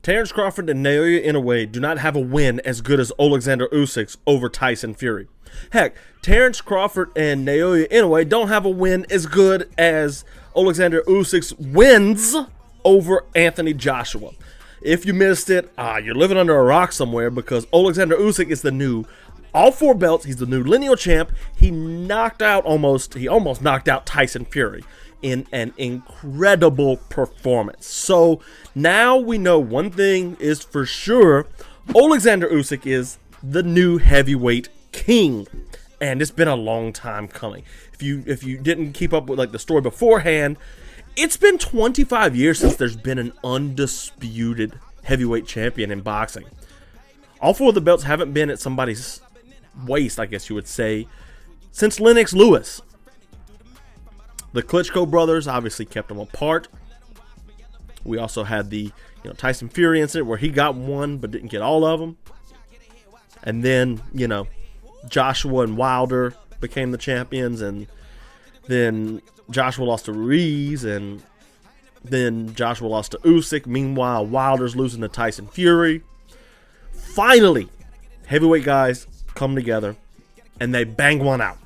Terence Crawford and Naoya Inoue do not have a win as good as Oleksandr Usyk's over Tyson Fury. Heck, Terence Crawford and Naoya Inoue don't have a win as good as Oleksandr Usyk's wins over Anthony Joshua. If you missed it, you're living under a rock somewhere, because Oleksandr Usyk is the new, all 4 belts, he's the new lineal champ. He almost knocked out Tyson Fury in an incredible performance. So now we know one thing is for sure: Oleksandr Usyk is the new heavyweight king, and it's been a long time coming. If you didn't keep up with like the story beforehand, it's been 25 years since there's been an undisputed heavyweight champion in boxing. All 4 of the belts haven't been at somebody's waist, I guess you would say, since Lennox Lewis. The Klitschko brothers obviously kept them apart. We also had the Tyson Fury incident where he got one but didn't get all of them. And then, Joshua and Wilder became the champions, and then Joshua lost to Ruiz, and then Joshua lost to Usyk. Meanwhile, Wilder's losing to Tyson Fury. Finally, heavyweight guys come together, and they bang one out.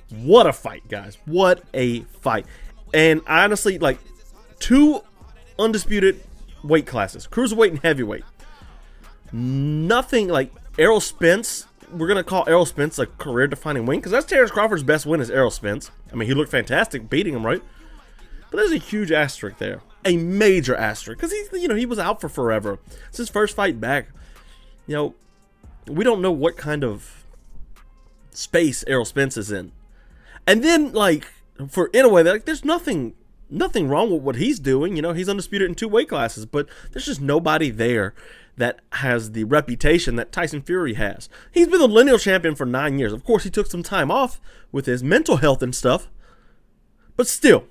What a fight, guys. What a fight. And honestly, 2 undisputed weight classes, cruiserweight and heavyweight. Nothing like Errol Spence. We're going to call Errol Spence a career-defining win, because that's Terence Crawford's best win is Errol Spence. I mean, he looked fantastic beating him, right? But there's a huge asterisk there. A major asterisk. Because he was out for forever. It's his first fight back. We don't know what kind of space Errol Spence is in. And then, for Inoue, there's nothing wrong with what he's doing. He's undisputed in 2 weight classes, but there's just nobody there that has the reputation that Tyson Fury has. He's been the lineal champion for 9 years. Of course, he took some time off with his mental health and stuff, but still,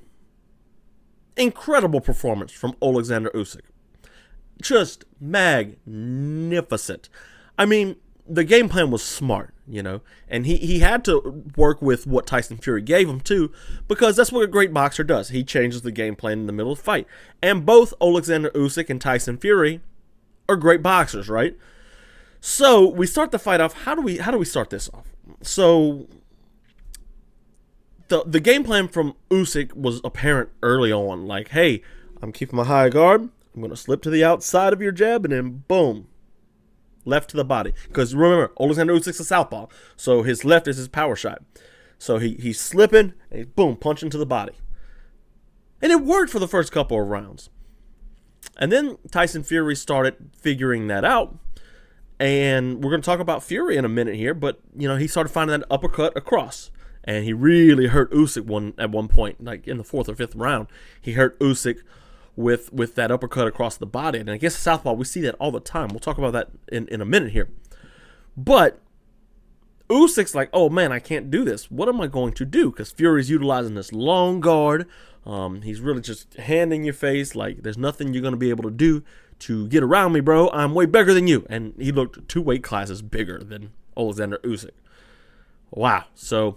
incredible performance from Oleksandr Usyk. Just magnificent. I mean, the game plan was smart, and he had to work with what Tyson Fury gave him too, because that's what a great boxer does. He changes the game plan in the middle of the fight. And both Oleksandr Usyk and Tyson Fury are great boxers, right? So we start the fight off. How do we start this off? So the game plan from Usyk was apparent early on. Hey, I'm keeping my high guard. I'm going to slip to the outside of your jab, and then boom, left to the body. Because remember, Oleksandr Usyk's a southpaw, so his left is his power shot. So he's slipping, and he boom, punching to the body. And it worked for the first couple of rounds. And then Tyson Fury started figuring that out. And we're going to talk about Fury in a minute here, but he started finding that uppercut across. And he really hurt Usyk at one point, in the 4th or 5th round. He hurt Usyk with that uppercut across the body. And I guess southpaw, we see that all the time. We'll talk about that in a minute here. But Usyk's like, oh man, I can't do this. What am I going to do? Because Fury's utilizing this long guard. He's really just hand in your face. There's nothing you're going to be able to do to get around me, bro. I'm way bigger than you. And he looked 2 weight classes bigger than Oleksandr Usyk. Wow. So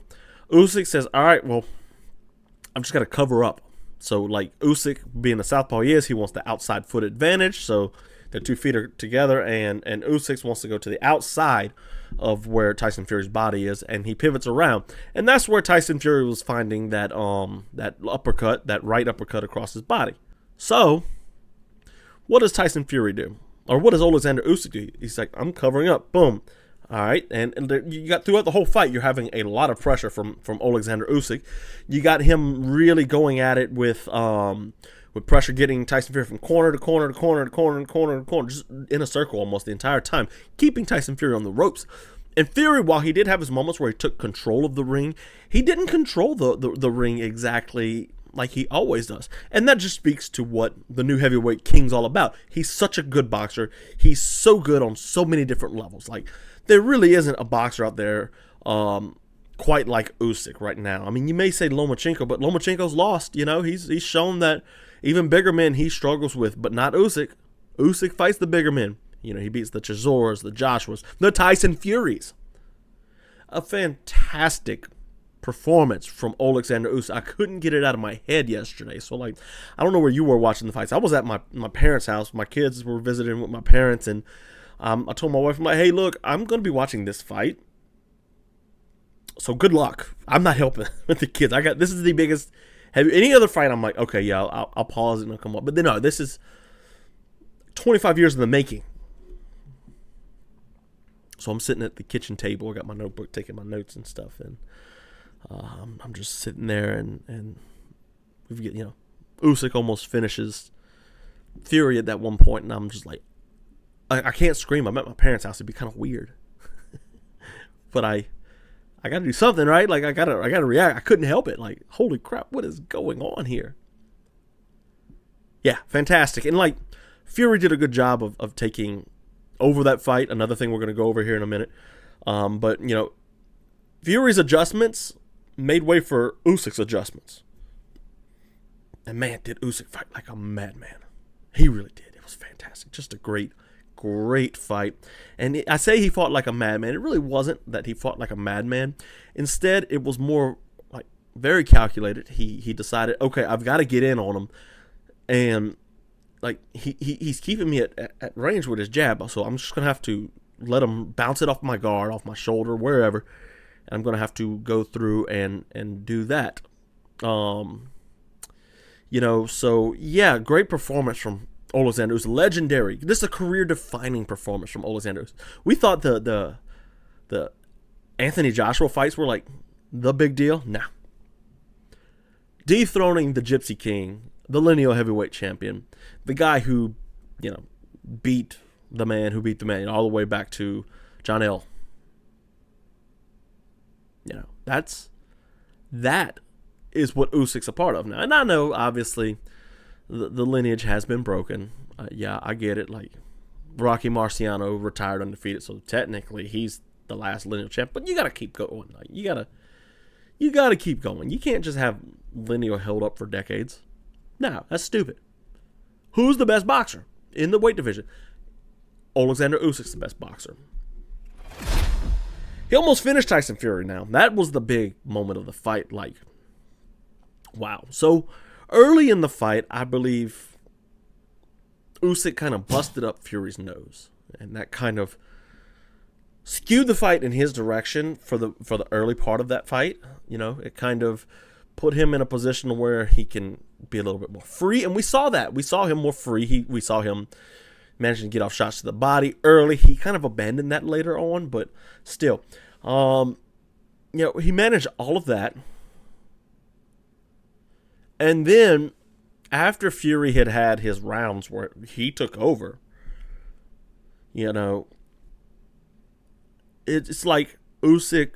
Usyk says, all right, well, I'm just got to cover up. So, Usyk, being the southpaw he is, he wants the outside foot advantage. So, the 2 feet are together, and Usyk wants to go to the outside of where Tyson Fury's body is, and he pivots around. And that's where Tyson Fury was finding that uppercut, that right uppercut across his body. So, what does Tyson Fury do? Or what does Oleksandr Usyk do? He's like, I'm covering up. Boom. All right, and you got throughout the whole fight, you're having a lot of pressure from Oleksandr Usyk. You got him really going at it with pressure, getting Tyson Fury from corner to corner to corner to corner to corner to corner, just in a circle almost the entire time, keeping Tyson Fury on the ropes. And Fury, while he did have his moments where he took control of the ring, he didn't control the ring exactly like he always does. And that just speaks to what the new heavyweight king's all about. He's such a good boxer. He's so good on so many different levels. There really isn't a boxer out there quite like Usyk right now. I mean, you may say Lomachenko, but Lomachenko's lost. He's shown that even bigger men he struggles with, but not Usyk. Usyk fights the bigger men. He beats the Chisoras, the Joshuas, the Tyson Furies. A fantastic performance from Oleksandr Usyk. I couldn't get it out of my head yesterday. So, like, I don't know where you were watching the fights. I was at my parents' house. My kids were visiting with my parents, and I told my wife, I'm like, hey, look, I'm going to be watching this fight. So good luck. I'm not helping with the kids. This is the biggest. Have any other fight? I'm like, okay, yeah, I'll pause it and I'll come up. But then no, this is 25 years in the making. So I'm sitting at the kitchen table. I got my notebook, taking my notes and stuff, and I'm just sitting there, and we get, Usyk almost finishes Fury at that one point, and I'm just like, I can't scream. I'm at my parents' house. It'd be kind of weird, but I got to do something, right? Like I got to react. I couldn't help it. Like, holy crap, what is going on here? Yeah, fantastic. And like, Fury did a good job of taking over that fight. Another thing we're going to go over here in a minute. But Fury's adjustments made way for Usyk's adjustments. And man, did Usyk fight like a madman. He really did. It was fantastic. Just a great fight. And I say he fought like a madman. It really wasn't that he fought like a madman. Instead, it was more like very calculated. He decided, okay, I've got to get in on him. And like he's keeping me at range with his jab. So I'm just going to have to let him bounce it off my guard, off my shoulder, wherever. And I'm going to have to go through and do that. So yeah, great performance from Oleksandr Usyk. Legendary. This is a career-defining performance from Oleksandr Usyk. We thought the Anthony Joshua fights were like the big deal. Nah. Dethroning the Gypsy King, the lineal heavyweight champion, the guy who, beat the man who beat the man all the way back to John L. That is what Usyk's a part of now. And I know, obviously, the lineage has been broken. Yeah, I get it. Like, Rocky Marciano retired undefeated, so technically he's the last lineal champ. But you got to keep going. Like, you gotta keep going. You can't just have lineal held up for decades. No, that's stupid. Who's the best boxer in the weight division? Oleksandr Usyk's the best boxer. He almost finished Tyson Fury now. That was the big moment of the fight. Like, wow. So, early in the fight, I believe Usyk kind of busted up Fury's nose. And that kind of skewed the fight in his direction for the early part of that fight. It kind of put him in a position where he can be a little bit more free. And we saw that. We saw him more free. We saw him managing to get off shots to the body early. He kind of abandoned that later on, but still. He managed all of that. And then, after Fury had his rounds where he took over, it's like Usyk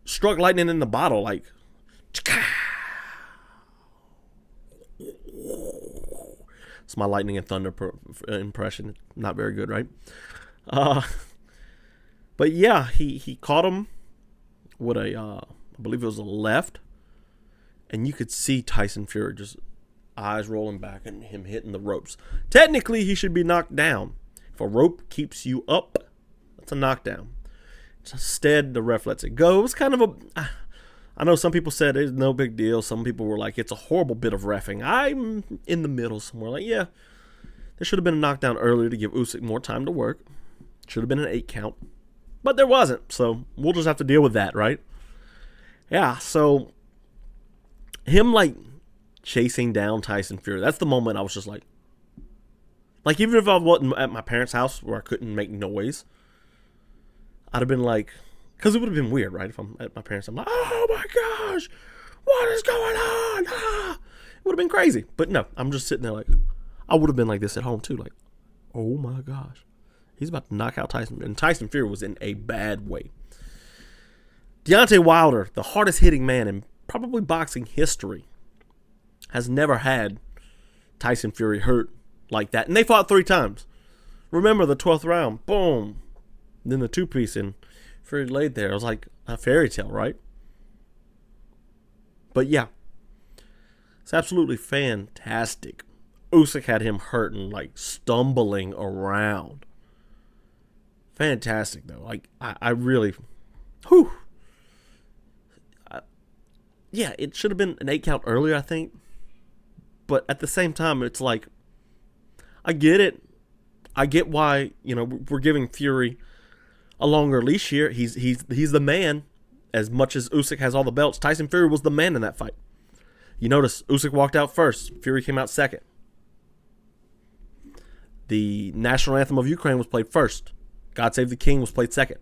struck lightning in the bottle, like, it's my lightning and thunder impression. Not very good, right? But yeah, he caught him with I believe it was a left. And you could see Tyson Fury just eyes rolling back and him hitting the ropes. Technically, he should be knocked down. If a rope keeps you up, that's a knockdown. Instead, the ref lets it go. It was kind of I know some people said it's no big deal. Some people were like, it's a horrible bit of reffing. I'm in the middle somewhere. Like, yeah, there should have been a knockdown earlier to give Usyk more time to work. Should have been an 8 count. But there wasn't. So we'll just have to deal with that, right? Yeah, so him, like, chasing down Tyson Fury, that's the moment I was just like, even if I wasn't at my parents' house where I couldn't make noise, I'd have been like, because it would have been weird, right? If I'm at my parents', I'm like, oh my gosh, what is going on? It would have been crazy. But no, I'm just sitting there like, I would have been like this at home too, like, oh my gosh, he's about to knock out Tyson. And Tyson Fury was in a bad way. Deontay Wilder, the hardest hitting man in probably boxing history, has never had Tyson Fury hurt like that. And they fought 3 times. Remember the 12th round, boom. Then the 2-piece and Fury laid there. It was like a fairy tale, right? But yeah, it's absolutely fantastic. Usyk had him hurting, like stumbling around. Fantastic though. Like I really, yeah, it should have been an 8 count earlier, I think. But at the same time, it's like, I get it. I get why, we're giving Fury a longer leash here. He's the man. As much as Usyk has all the belts, Tyson Fury was the man in that fight. You notice Usyk walked out first. Fury came out second. The national anthem of Ukraine was played first. God Save the King was played second.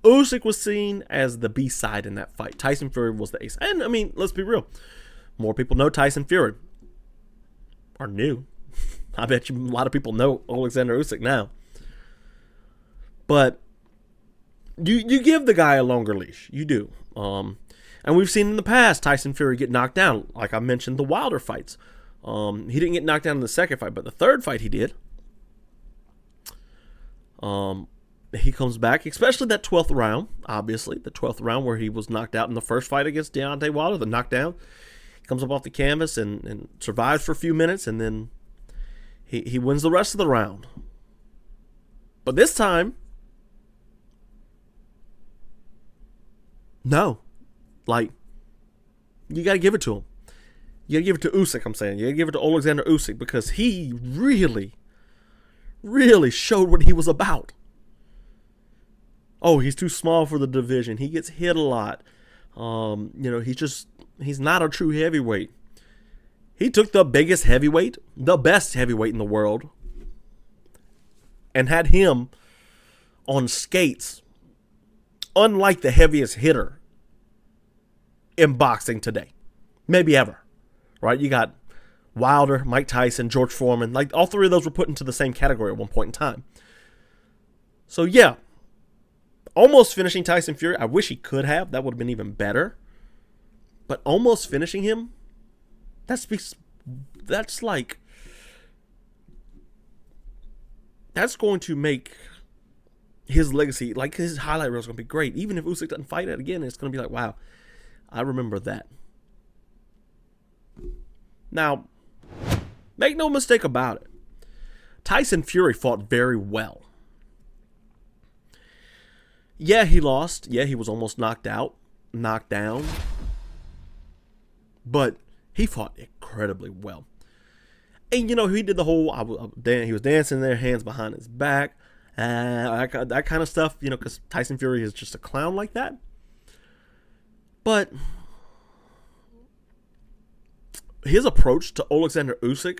Usyk was seen as the B-side in that fight. Tyson Fury was the ace. And, I mean, let's be real. More people know Tyson Fury. Or knew. I bet you a lot of people know Oleksandr Usyk now. But you give the guy a longer leash. You do. And we've seen in the past Tyson Fury get knocked down. Like I mentioned, the Wilder fights. He didn't get knocked down in the second fight, but the third fight he did. He comes back, especially that 12th round, obviously. The 12th round where he was knocked out in the first fight against Deontay Wilder, the knockdown. He comes up off the canvas and survives for a few minutes, and then he wins the rest of the round. But this time, no. Like, you got to give it to him. You got to give it to Usyk, I'm saying. You got to give it to Oleksandr Usyk because he really, really showed what he was about. Oh, he's too small for the division. He gets hit a lot. He's not a true heavyweight. He took the biggest heavyweight, the best heavyweight in the world, and had him on skates, unlike the heaviest hitter in boxing today. Maybe ever. Right? You got Wilder, Mike Tyson, George Foreman. Like, all three of those were put into the same category at one point in time. So, yeah. Almost finishing Tyson Fury. I wish he could have. That would have been even better. But almost finishing him, that's going to make his legacy, like his highlight reel is going to be great. Even if Usyk doesn't fight it again, it's going to be like, wow, I remember that. Now, make no mistake about it. Tyson Fury fought very well. Yeah, he lost. Yeah, he was almost knocked down. But he fought incredibly well. And, he did the whole, he was dancing there, hands behind his back, that kind of stuff, because Tyson Fury is just a clown like that. But his approach to Oleksandr Usyk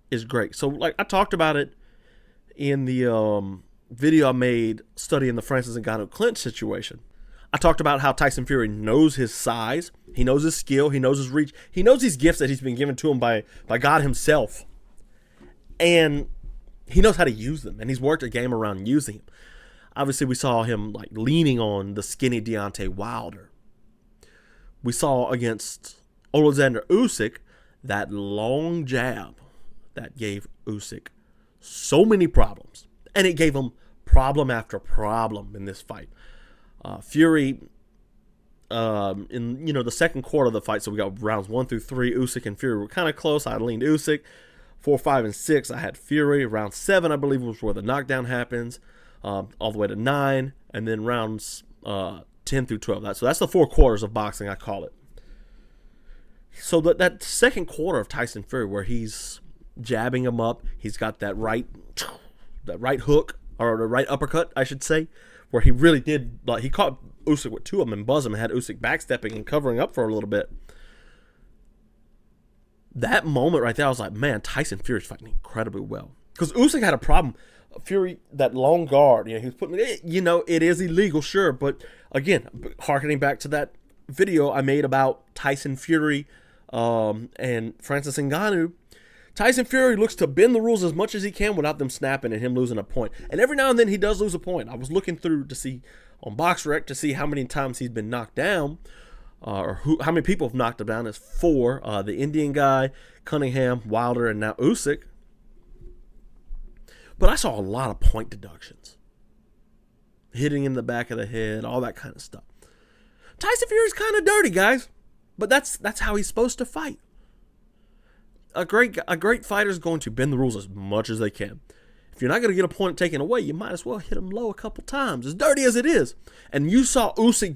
is great. So, like, I talked about it in the video I made studying the Francis Ngannou clinch situation. I talked about how Tyson Fury knows his size, he knows his skill, he knows his reach, he knows these gifts that he's been given to him by God himself. And he knows how to use them, and he's worked a game around using them. Obviously, we saw him like leaning on the skinny Deontay Wilder. We saw against Oleksandr Usyk that long jab that gave Usyk so many problems. And it gave him problem after problem in this fight. Fury, in the second quarter of the fight, so we got rounds 1 through 3, Usyk and Fury were kind of close. I leaned Usyk. 4, 5, and 6, I had Fury. Round 7, I believe, was where the knockdown happens, all the way to 9, and then rounds 10 through 12. So that's the 4 quarters of boxing, I call it. So that second quarter of Tyson Fury, where he's jabbing him up, he's got that right hook, or the right uppercut, I should say, where he really did, like, he caught Usyk with 2 of them and buzzed him and had Usyk backstepping and covering up for a little bit. That moment right there, I was like, man, Tyson Fury's fighting incredibly well. Because Usyk had a problem. Fury, that long guard, he was putting it, it is illegal, sure. But again, harkening back to that video I made about Tyson Fury and Francis Ngannou, Tyson Fury looks to bend the rules as much as he can without them snapping and him losing a point. And every now and then he does lose a point. I was looking through to see on BoxRec to see how many times he's been knocked down. How many people have knocked him down. It's 4. The Indian guy, Cunningham, Wilder, and now Usyk. But I saw a lot of point deductions. Hitting in the back of the head, all that kind of stuff. Tyson Fury's kind of dirty, guys. But that's how he's supposed to fight. A great fighter is going to bend the rules as much as they can. If you're not going to get a point taken away, you might as well hit him low a couple times, as dirty as it is. And you saw Usyk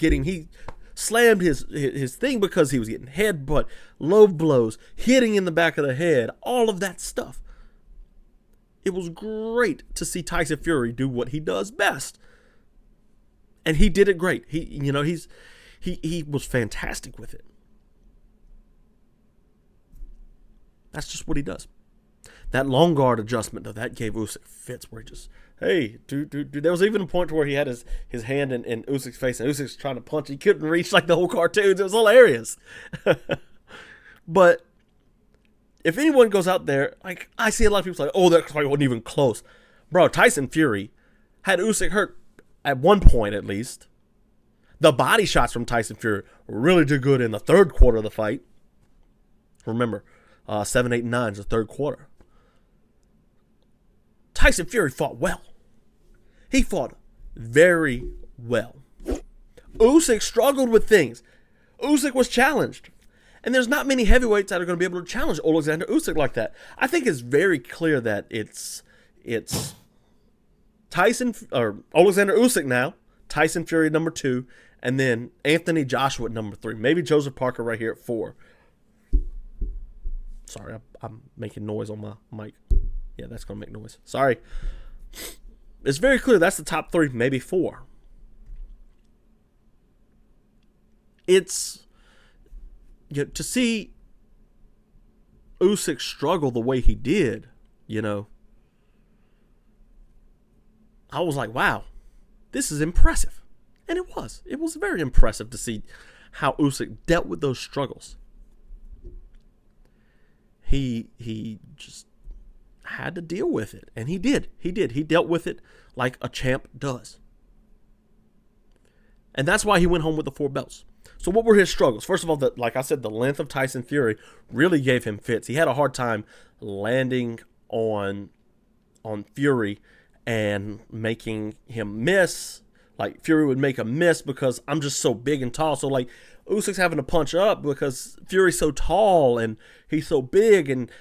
slammed his thing because he was getting headbutt, low blows, hitting in the back of the head, all of that stuff. It was great to see Tyson Fury do what he does best. And he did it great. He was fantastic with it. That's just what he does. That long guard adjustment, though, that gave Usyk fits where he just, hey, dude. There was even a point where he had his hand in Usyk's face, and Usyk's trying to punch. He couldn't reach like the whole cartoons. It was hilarious. But if anyone goes out there, like, I see a lot of people say, oh, that fight wasn't even close. Bro, Tyson Fury had Usyk hurt at one point at least. The body shots from Tyson Fury really did good in the third quarter of the fight. Remember, 7, 8, and 9 is the third quarter. Tyson Fury fought well. He fought very well. Usyk struggled with things. Usyk was challenged. And there's not many heavyweights that are going to be able to challenge Oleksandr Usyk like that. I think it's very clear that it's Tyson or Oleksandr Usyk now, Tyson Fury at number 2, and then Anthony Joshua at number 3. Maybe Joseph Parker right here at 4. Sorry, I'm making noise on my mic. Yeah, that's going to make noise. Sorry. It's very clear that's the top 3, maybe 4. It's, to see Usyk struggle the way he did, I was like, wow, this is impressive. And it was. It was very impressive to see how Usyk dealt with those struggles. He just had to deal with it. And he did. He dealt with it like a champ does. And that's why he went home with the 4 belts. So what were his struggles? First of all, like I said, the length of Tyson Fury really gave him fits. He had a hard time landing on Fury and making him miss. Like, Fury would make a miss because I'm just so big and tall. So, like, Usyk's having to punch up because Fury's so tall and he's so big. And,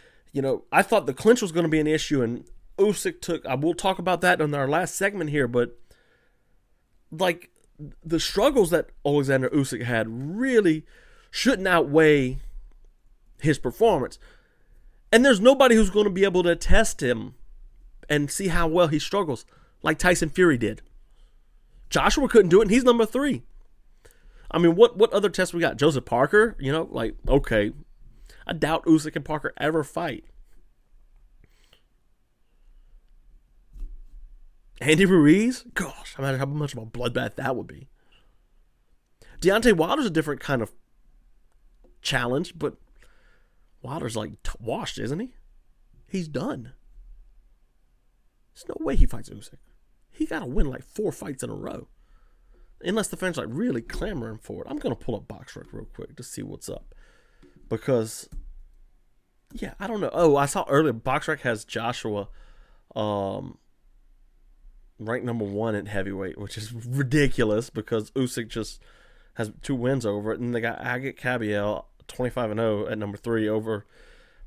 I thought the clinch was going to be an issue. And Usyk I will talk about that in our last segment here. But, like, the struggles that Oleksandr Usyk had really shouldn't outweigh his performance. And there's nobody who's going to be able to test him and see how well he struggles like Tyson Fury did. Joshua couldn't do it, and he's number 3. I mean, what other tests we got? Joseph Parker, okay. I doubt Usyk and Parker ever fight. Andy Ruiz? Gosh, imagine how much of a bloodbath that would be. Deontay Wilder's a different kind of challenge, but Wilder's like washed, isn't he? He's done. There's no way he fights Usyk. He got to win like 4 fights in a row. Unless the fans are like really clamoring for it. I'm going to pull up BoxRec real quick to see what's up. Because, yeah, I don't know. Oh, I saw earlier BoxRec has Joshua ranked number 1 at heavyweight, which is ridiculous because Usyk just has 2 wins over it. And they got Agit Kabiel, 25-0 at number 3 over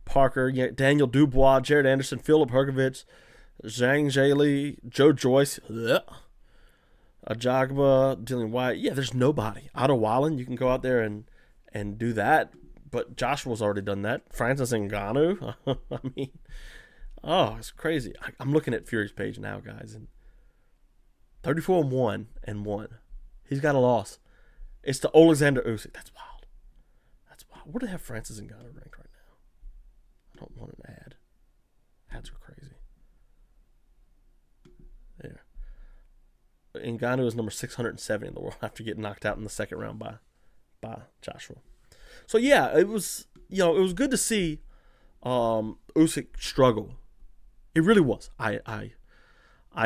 Parker. Yeah, Daniel Dubois, Jared Anderson, Philip Hergovich, Zhang Zhili, Joe Joyce, Ajagba, Dillian White. Yeah, there's nobody. Otto Wallen, you can go out there and do that. But Joshua's already done that. Francis Ngannou. I mean, it's crazy. I'm looking at Fury's page now, guys. And 34-1 and 1. He's got a loss. It's to Oleksandr Usyk. That's wild. That's wild. Where do they have Francis Ngannou ranked right now? I don't want an ad. Ads are crazy. There. Ngannou is number 670 in the world after getting knocked out in the second round by Joshua. So yeah, it was it was good to see Usyk struggle. It really was. I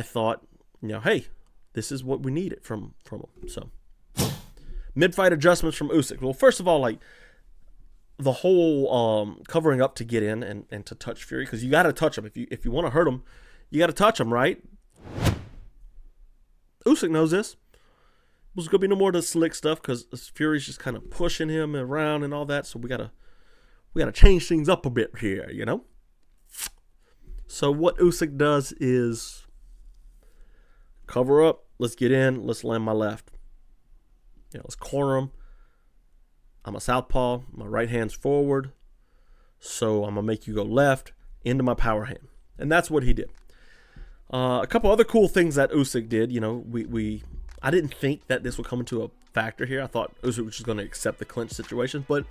thought, hey, this is what we needed from him. So mid-fight adjustments from Usyk. Well, first of all, like the whole covering up to get in and to touch Fury, because you got to touch him if you want to hurt him, you got to touch him, right? Usyk knows this. There's going to be no more of the slick stuff because Fury's just kind of pushing him around and all that. So we gotta change things up a bit here, So what Usyk does is cover up. Let's get in. Let's land my left. Let's corner him. I'm a southpaw. My right hand's forward. So I'm going to make you go left into my power hand. And that's what he did. A couple other cool things that Usyk did. You know, I didn't think that this would come into a factor here. I thought Usyk was just going to accept the clinch situation. But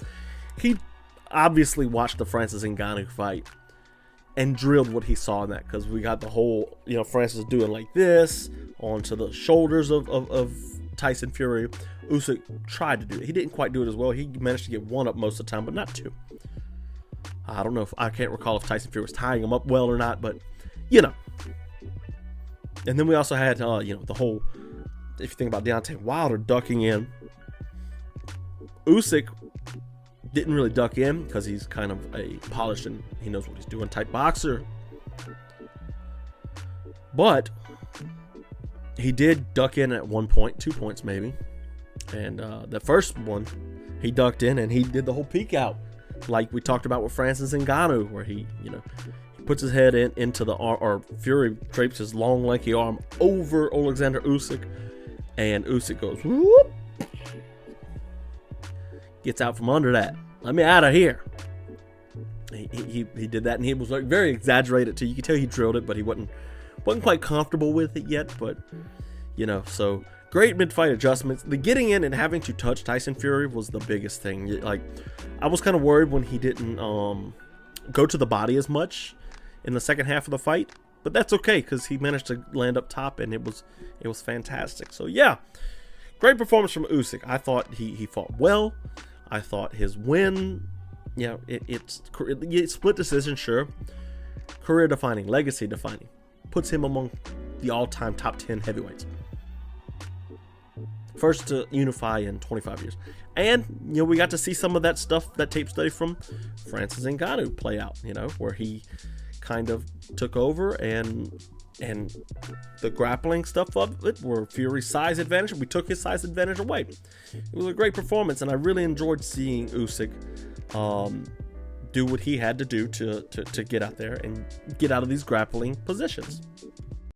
he obviously watched the Francis Ngannou fight and drilled what he saw in that, because we got the whole, you know, Francis doing like this onto the shoulders of Tyson Fury. Usyk tried to do it. He didn't quite do it as well. He managed to get one up most of the time, but not two. I don't know if I can't recall if Tyson Fury was tying him up well or not, but you know. And then we also had, you know, the whole, if you think about Deontay Wilder ducking in, Usyk didn't really duck in because he's kind of a polished and he knows what he's doing type boxer. But he did duck in at 1 point, 2 points maybe. And the first one, he ducked in and he did the whole peek out, like we talked about with Francis Ngannou, where he, you know, he puts his head into the arm, or Fury drapes his long, lanky arm over Oleksandr Usyk, and Usyk goes, whoop, gets out from under that. Let me out of here. He did that, and he was like very exaggerated too. You could tell he drilled it, but he wasn't quite comfortable with it yet. But you know, so great mid-fight adjustments. The getting in and having to touch Tyson Fury was the biggest thing. Like, I was kind of worried when he didn't go to the body as much in the second half of the fight, but that's okay because he managed to land up top, and it was fantastic. So yeah, great performance from Usyk. I thought he fought well. I thought his win, you know, it's split decision, sure. Career defining, legacy defining. Puts him among the all-time top 10 heavyweights. First to unify in 25 years. And, you know, we got to see some of that stuff, that tape study from Francis Ngannou play out, you know, where he kind of took over and the grappling stuff of it, where Fury's size advantage, we took his size advantage away. It was a great performance, and I really enjoyed seeing Usyk do what he had to do to get out there and get out of these grappling positions.